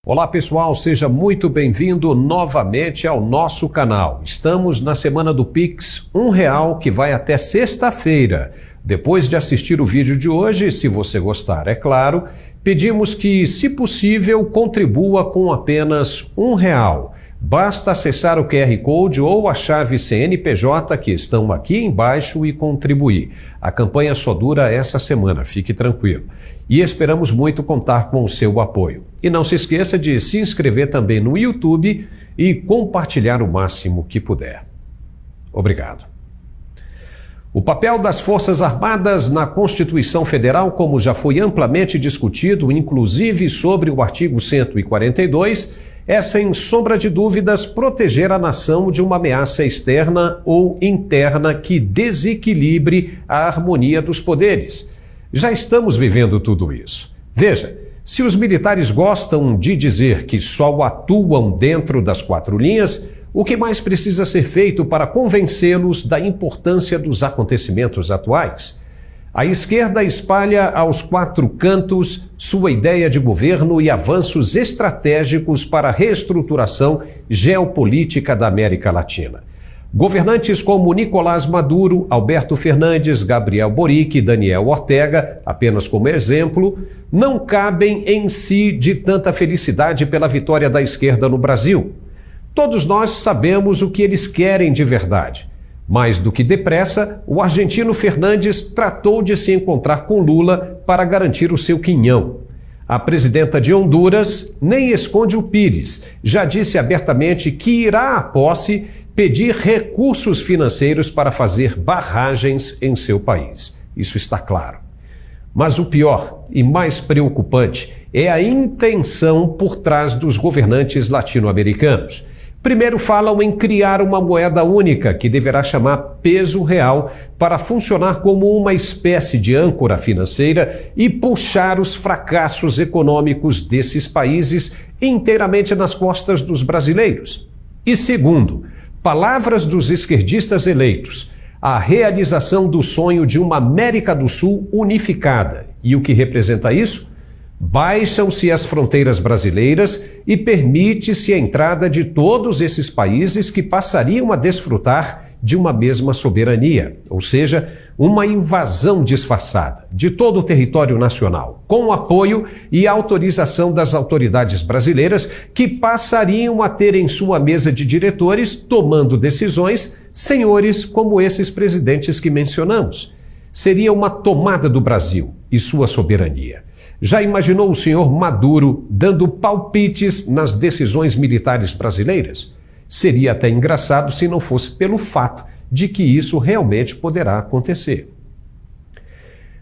Olá pessoal, seja muito bem-vindo novamente ao nosso canal. Estamos na semana do Pix R$1 que vai até sexta-feira. Depois de assistir o vídeo de hoje, se você gostar, é claro, pedimos que, se possível, contribua com apenas R$1. Basta acessar o QR Code ou a chave CNPJ que estão aqui embaixo e contribuir. A campanha só dura essa semana, fique tranquilo. E esperamos muito contar com o seu apoio. E não se esqueça de se inscrever também no YouTube e compartilhar o máximo que puder. Obrigado. O papel das Forças Armadas na Constituição Federal, como já foi amplamente discutido, inclusive sobre o artigo 142, é, sem sombra de dúvidas, proteger a nação de uma ameaça externa ou interna que desequilibre a harmonia dos poderes. Já estamos vivendo tudo isso. Veja, se os militares gostam de dizer que só atuam dentro das quatro linhas, o que mais precisa ser feito para convencê-los da importância dos acontecimentos atuais? A esquerda espalha aos quatro cantos sua ideia de governo e avanços estratégicos para a reestruturação geopolítica da América Latina. Governantes como Nicolás Maduro, Alberto Fernandes, Gabriel Boric e Daniel Ortega, apenas como exemplo, não cabem em si de tanta felicidade pela vitória da esquerda no Brasil. Todos nós sabemos o que eles querem de verdade. Mais do que depressa, o argentino Fernandes tratou de se encontrar com Lula para garantir o seu quinhão. A presidenta de Honduras nem esconde o pires, já disse abertamente que irá à posse pedir recursos financeiros para fazer barragens em seu país. Isso está claro. Mas o pior e mais preocupante é a intenção por trás dos governantes latino-americanos. Primeiro falam em criar uma moeda única que deverá chamar peso real para funcionar como uma espécie de âncora financeira e puxar os fracassos econômicos desses países inteiramente nas costas dos brasileiros. E segundo, palavras dos esquerdistas eleitos, a realização do sonho de uma América do Sul unificada. E o que representa isso? Baixam-se as fronteiras brasileiras e permite-se a entrada de todos esses países que passariam a desfrutar de uma mesma soberania, ou seja, uma invasão disfarçada de todo o território nacional, com o apoio e autorização das autoridades brasileiras que passariam a ter em sua mesa de diretores, tomando decisões, senhores como esses presidentes que mencionamos. Seria uma tomada do Brasil e sua soberania. Já imaginou o senhor Maduro dando palpites nas decisões militares brasileiras? Seria até engraçado se não fosse pelo fato de que isso realmente poderá acontecer.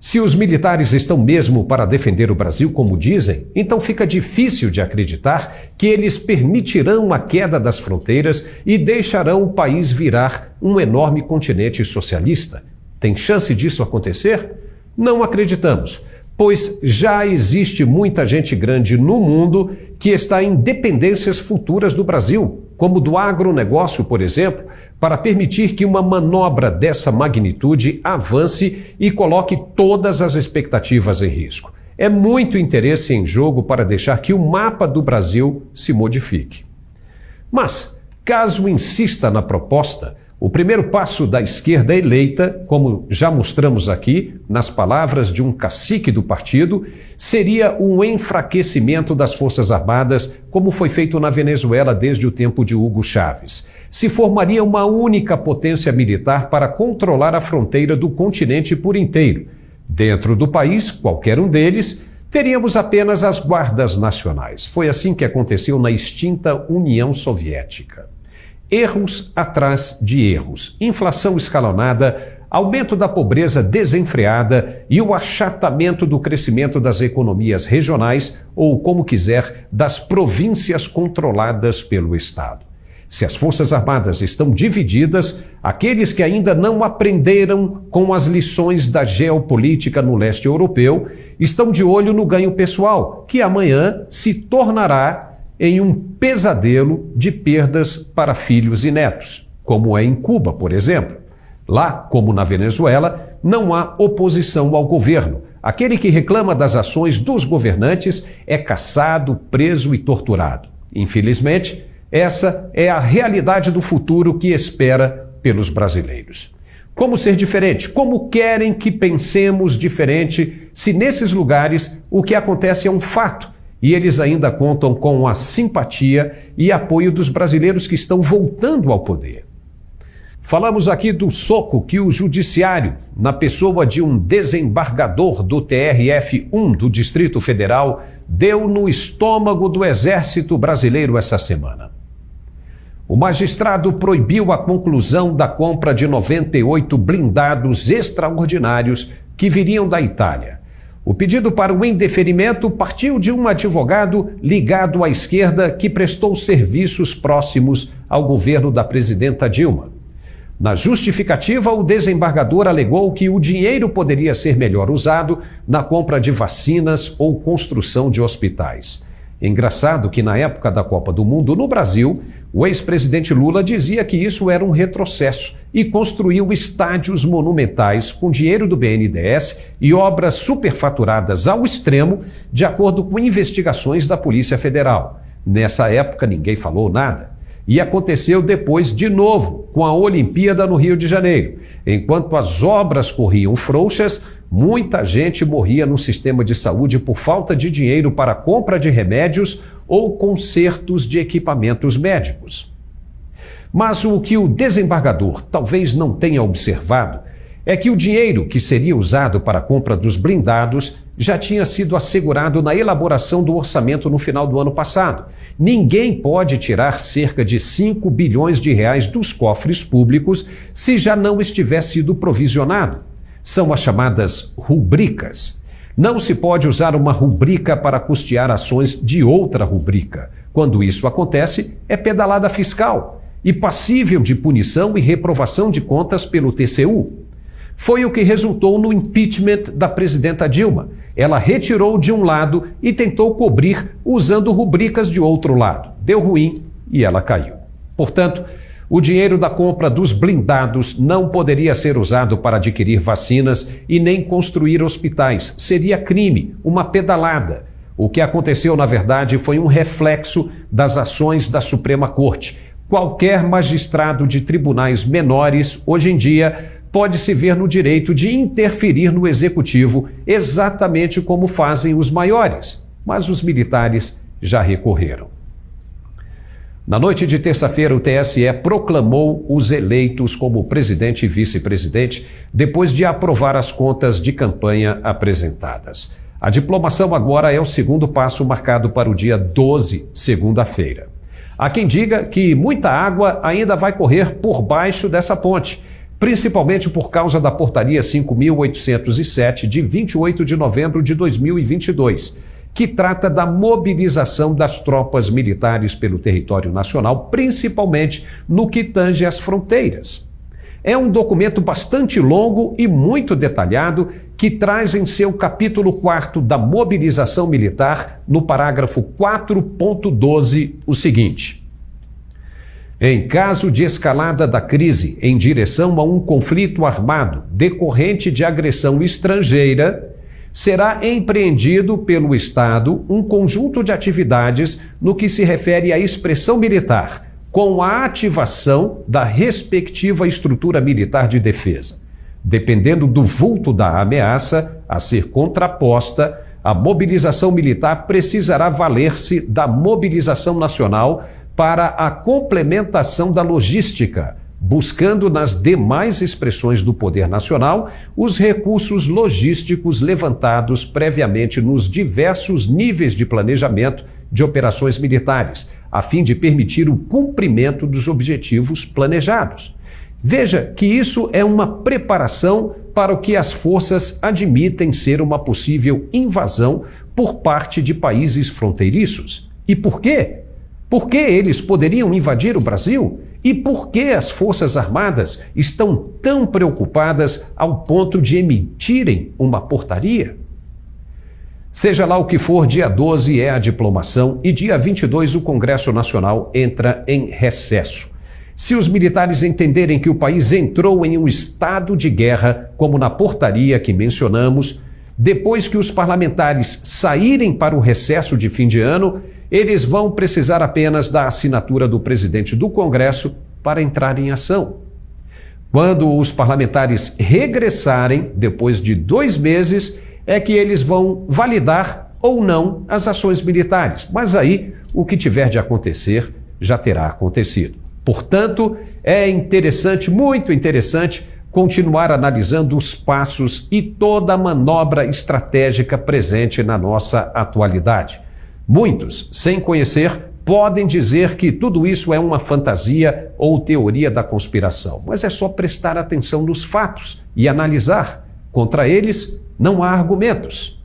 Se os militares estão mesmo para defender o Brasil, como dizem, então fica difícil de acreditar que eles permitirão a queda das fronteiras e deixarão o país virar um enorme continente socialista. Tem chance disso acontecer? Não acreditamos, pois já existe muita gente grande no mundo que está em dependências futuras do Brasil, como do agronegócio, por exemplo, para permitir que uma manobra dessa magnitude avance e coloque todas as expectativas em risco. É muito interesse em jogo para deixar que o mapa do Brasil se modifique. Mas, caso insista na proposta, o primeiro passo da esquerda eleita, como já mostramos aqui, nas palavras de um cacique do partido, seria um enfraquecimento das Forças Armadas, como foi feito na Venezuela desde o tempo de Hugo Chávez. Se formaria uma única potência militar para controlar a fronteira do continente por inteiro. Dentro do país, qualquer um deles, teríamos apenas as guardas nacionais. Foi assim que aconteceu na extinta União Soviética. Erros atrás de erros, inflação escalonada, aumento da pobreza desenfreada e o achatamento do crescimento das economias regionais ou, como quiser, das províncias controladas pelo Estado. Se as Forças Armadas estão divididas, aqueles que ainda não aprenderam com as lições da geopolítica no leste europeu estão de olho no ganho pessoal, que amanhã se tornará em um pesadelo de perdas para filhos e netos, como é em Cuba, por exemplo. Lá, como na Venezuela, não há oposição ao governo. aquele que reclama das ações dos governantes é caçado, preso e torturado. Infelizmente, essa é a realidade do futuro que espera pelos brasileiros. Como ser diferente? Como querem que pensemos diferente se nesses lugares o que acontece é um fato e eles ainda contam com a simpatia e apoio dos brasileiros que estão voltando ao poder? Falamos aqui do soco que o judiciário, na pessoa de um desembargador do TRF-1 do Distrito Federal, deu no estômago do Exército Brasileiro essa semana. O magistrado proibiu a conclusão da compra de 98 blindados extraordinários que viriam da Itália. O pedido para o indeferimento partiu de um advogado ligado à esquerda que prestou serviços próximos ao governo da presidenta Dilma. Na justificativa, o desembargador alegou que o dinheiro poderia ser melhor usado na compra de vacinas ou construção de hospitais. Engraçado que na época da Copa do Mundo no Brasil, o ex-presidente Lula dizia que isso era um retrocesso e construiu estádios monumentais com dinheiro do BNDES e obras superfaturadas ao extremo, de acordo com investigações da Polícia Federal. Nessa época ninguém falou nada. E aconteceu depois de novo com a Olimpíada no Rio de Janeiro. Enquanto as obras corriam frouxas, muita gente morria no sistema de saúde por falta de dinheiro para compra de remédios ou consertos de equipamentos médicos. Mas o que o desembargador talvez não tenha observado é que o dinheiro que seria usado para a compra dos blindados já tinha sido assegurado na elaboração do orçamento no final do ano passado. Ninguém pode tirar cerca de 5 bilhões de reais dos cofres públicos se já não estiver sido provisionado. São as chamadas rubricas. Não se pode usar uma rubrica para custear ações de outra rubrica. Quando isso acontece, é pedalada fiscal e passível de punição e reprovação de contas pelo TCU. Foi o que resultou no impeachment da presidenta Dilma. Ela retirou de um lado e tentou cobrir usando rubricas de outro lado. Deu ruim e ela caiu. Portanto, o dinheiro da compra dos blindados não poderia ser usado para adquirir vacinas e nem construir hospitais. Seria crime, uma pedalada. O que aconteceu, na verdade, foi um reflexo das ações da Suprema Corte. Qualquer magistrado de tribunais menores, hoje em dia, pode se ver no direito de interferir no executivo, exatamente como fazem os maiores. Mas os militares já recorreram. Na noite de terça-feira, o TSE proclamou os eleitos como presidente e vice-presidente, depois de aprovar as contas de campanha apresentadas. A diplomação agora é o segundo passo marcado para o dia 12, segunda-feira. Há quem diga que muita água ainda vai correr por baixo dessa ponte, principalmente por causa da Portaria 5.807, de 28 de novembro de 2022, que trata da mobilização das tropas militares pelo território nacional, principalmente no que tange às fronteiras. É um documento bastante longo e muito detalhado que traz em seu capítulo 4 da mobilização militar, no parágrafo 4.12, o seguinte: em caso de escalada da crise em direção a um conflito armado decorrente de agressão estrangeira, será empreendido pelo Estado um conjunto de atividades no que se refere à expressão militar, com a ativação da respectiva estrutura militar de defesa. Dependendo do vulto da ameaça a ser contraposta, a mobilização militar precisará valer-se da mobilização nacional para a complementação da logística, buscando nas demais expressões do poder nacional os recursos logísticos levantados previamente nos diversos níveis de planejamento de operações militares, a fim de permitir o cumprimento dos objetivos planejados. Veja que isso é uma preparação para o que as forças admitem ser uma possível invasão por parte de países fronteiriços. E por quê? Por que eles poderiam invadir o Brasil? E por que as Forças Armadas estão tão preocupadas ao ponto de emitirem uma portaria? Seja lá o que for, dia 12 é a diplomação e dia 22 o Congresso Nacional entra em recesso. Se os militares entenderem que o país entrou em um estado de guerra, como na portaria que mencionamos, Depois que os parlamentares saírem para o recesso de fim de ano, eles vão precisar apenas da assinatura do presidente do Congresso para entrar em ação. Quando os parlamentares regressarem, depois de 2 meses, é que eles vão validar ou não as ações militares. Mas aí, o que tiver de acontecer, já terá acontecido. Portanto, é interessante, muito interessante, continuar analisando os passos e toda a manobra estratégica presente na nossa atualidade. Muitos, sem conhecer, podem dizer que tudo isso é uma fantasia ou teoria da conspiração, mas é só prestar atenção nos fatos e analisar. Contra eles, não há argumentos.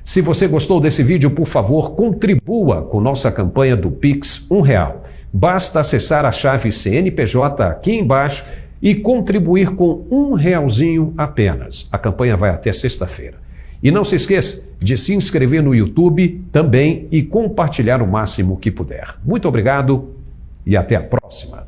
Se você gostou desse vídeo, por favor, contribua com nossa campanha do Pix R$1. Basta acessar a chave CNPJ aqui embaixo e contribuir com R$1 apenas. A campanha vai até sexta-feira. E não se esqueça de se inscrever no YouTube também e compartilhar o máximo que puder. Muito obrigado e até a próxima.